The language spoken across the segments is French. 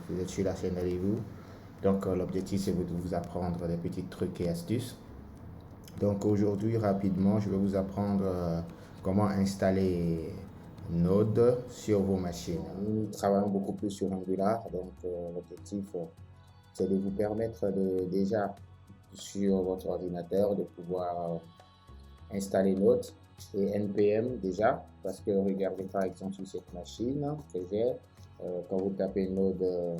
Vous êtes sur la chaîne Review. Donc, l'objectif, c'est de vous apprendre des petits trucs et astuces. Donc, aujourd'hui, rapidement, je vais vous apprendre comment installer Node sur vos machines. Nous travaillons beaucoup plus sur Angular. Donc, l'objectif, c'est de vous permettre de, déjà, sur votre ordinateur, de pouvoir installer Node et NPM déjà. Parce que regardez, par exemple, sur cette machine que j'ai, quand vous tapez Node-version,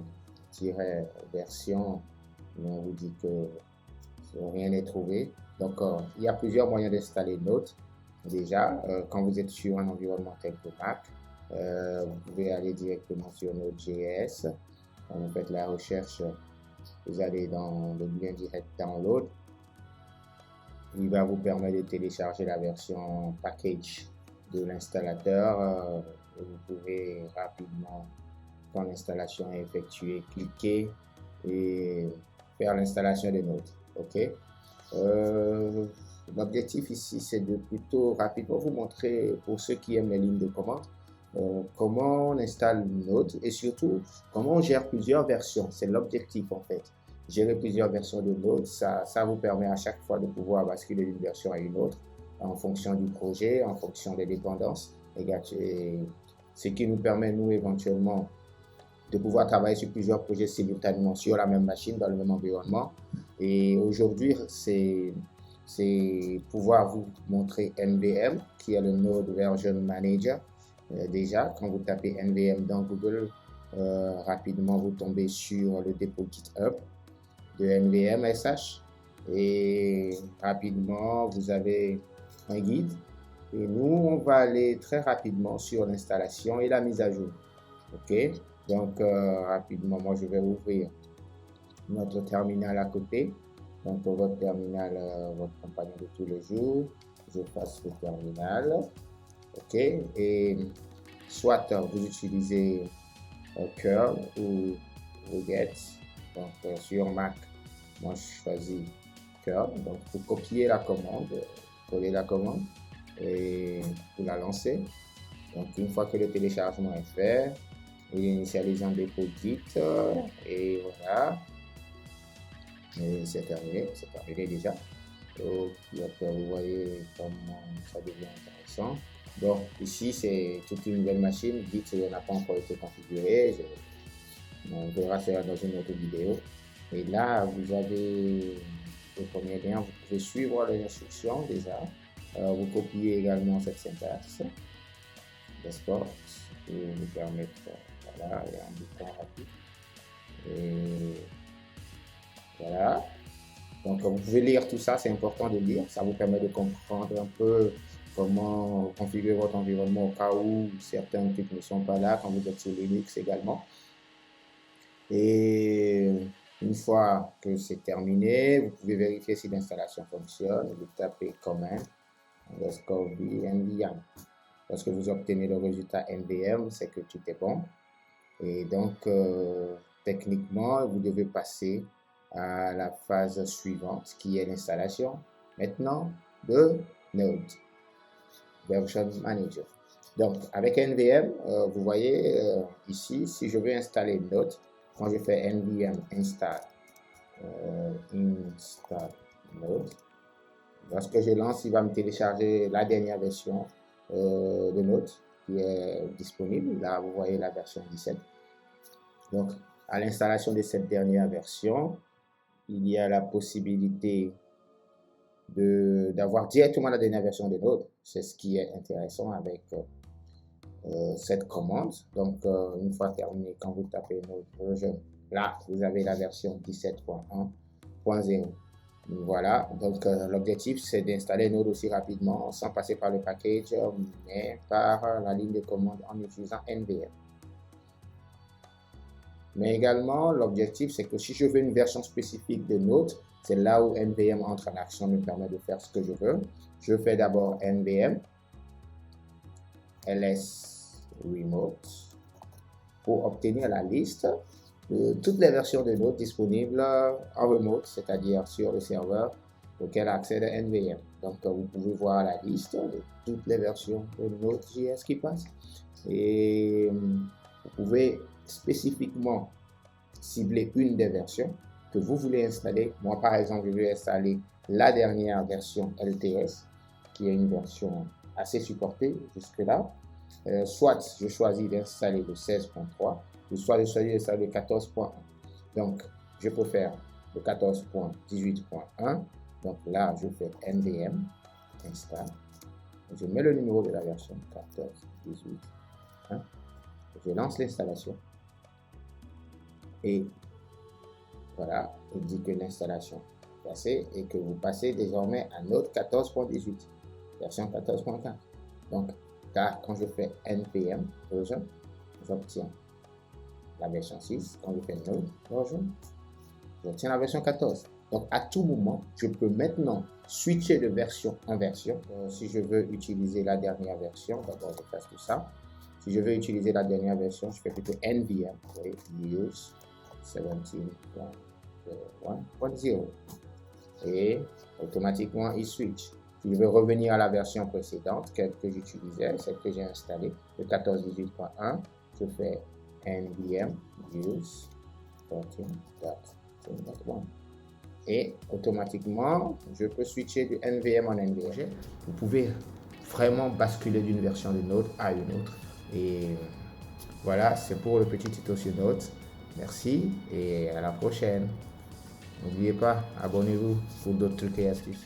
on vous dit que rien n'est trouvé. Donc, il y a plusieurs moyens d'installer Node. Déjà, quand vous êtes sur un environnement tel que Mac, vous pouvez aller directement sur Node.js. Quand vous faites la recherche, vous allez dans le lien direct Download. Il va vous permettre de télécharger la version package de l'installateur. Vous pouvez rapidement, quand l'installation est effectuée, cliquer et faire l'installation de Node. OK? L'objectif ici, c'est de plutôt rapidement vous montrer, pour ceux qui aiment les lignes de commande, comment on installe Node et surtout comment on gère plusieurs versions. C'est l'objectif en fait. Gérer plusieurs versions de Node, ça vous permet à chaque fois de pouvoir basculer d'une version à une autre en fonction du projet, en fonction des dépendances. Et ce qui nous permet, nous, éventuellement, de pouvoir travailler sur plusieurs projets simultanément sur la même machine, dans le même environnement. Et aujourd'hui, c'est pouvoir vous montrer NVM, qui est le Node Version Manager. Déjà, quand vous tapez NVM dans Google, rapidement, vous tombez sur le dépôt GitHub de NVM SH. Et rapidement, vous avez un guide. Et nous, on va aller très rapidement sur l'installation et la mise à jour. OK? Donc, rapidement, moi, je vais ouvrir notre terminal à côté. Donc, pour votre terminal, votre compagnon de tous les jours, je passe le terminal. OK? Et soit vous utilisez curl ou Ruget. Donc, sur Mac, moi, je choisis curl. Donc, pour copier la commande, coller la commande et pour la lancer. Donc, une fois que le téléchargement est fait, il initialise un dépôt Git et voilà. Et c'est terminé déjà. Donc, après, vous voyez comment ça devient intéressant. Donc, ici, c'est toute une nouvelle machine. Git n'a pas encore été configuré. On verra ça dans une autre vidéo. Et là, vous avez le premier lien. Vous pouvez suivre les instructions déjà. Vous copiez également cette syntaxe. D'espoir pour vous permettre, voilà, il y a un bouton rapide. Et voilà. Donc, vous pouvez lire tout ça, c'est important de lire. Ça vous permet de comprendre un peu comment configurer votre environnement au cas où certains trucs ne sont pas là, quand vous êtes sur Linux également. Et une fois que c'est terminé, vous pouvez vérifier si l'installation fonctionne. Vous tapez command _ nvm. Lorsque vous obtenez le résultat NVM, c'est que tout est bon. Et donc, techniquement, vous devez passer à la phase suivante, qui est l'installation maintenant de Node Version Manager. Donc, avec NVM, vous voyez ici, si je veux installer Node, quand je fais NVM install Node, lorsque je lance, il va me télécharger la dernière version de Node qui est disponible. Là, vous voyez la version 17. Donc, à l'installation de cette dernière version, il y a la possibilité d'avoir directement la dernière version de Node. C'est ce qui est intéressant avec cette commande. Donc, une fois terminé, quand vous tapez Node Version, là, vous avez la version 17.1.0. Voilà, donc l'objectif c'est d'installer Node aussi rapidement sans passer par le package, mais par la ligne de commande en utilisant NVM. Mais également, l'objectif c'est que si je veux une version spécifique de Node, c'est là où NVM entre en action, me permet de faire ce que je veux. Je fais d'abord NVM ls remote pour obtenir la liste de toutes les versions de Node disponibles en remote, c'est-à-dire sur le serveur auquel accède NVM. Donc, vous pouvez voir la liste de toutes les versions de Node.js qui passent et vous pouvez spécifiquement cibler une des versions que vous voulez installer. Moi, par exemple, je vais installer la dernière version LTS, qui est une version assez supportée jusque-là. Soit je choisis d'installer le 16.3, ou soit je choisis d'installer le 14.1. Donc, je peux faire le 14.18.1. Donc là, je fais NVM, install. Je mets le numéro de la version 14.18.1. Je lance l'installation. Et voilà, il dit que l'installation est passée et que vous passez désormais à notre 14.18, version 14.4. Donc, là, quand je fais npm version, j'obtiens la version 6. Quand je fais node version, j'obtiens la version 14. Donc, à tout moment, je peux maintenant switcher de version en version. Si je veux utiliser la dernière version, d'abord je fasse tout ça. Si je veux utiliser la dernière version, je fais plutôt nvm, oui, use 17.1.0 et automatiquement il switch. Si je veux revenir à la version précédente, celle que j'utilisais, celle que j'ai installée, le 14.18.1, je fais nvm use 14.1 et automatiquement je peux switcher du nvm en nvm. Vous pouvez vraiment basculer d'une version d'une autre à une autre. Et voilà, c'est pour le petit tuto sur Node. Merci et à la prochaine. N'oubliez pas, abonnez-vous pour d'autres trucs et astuces.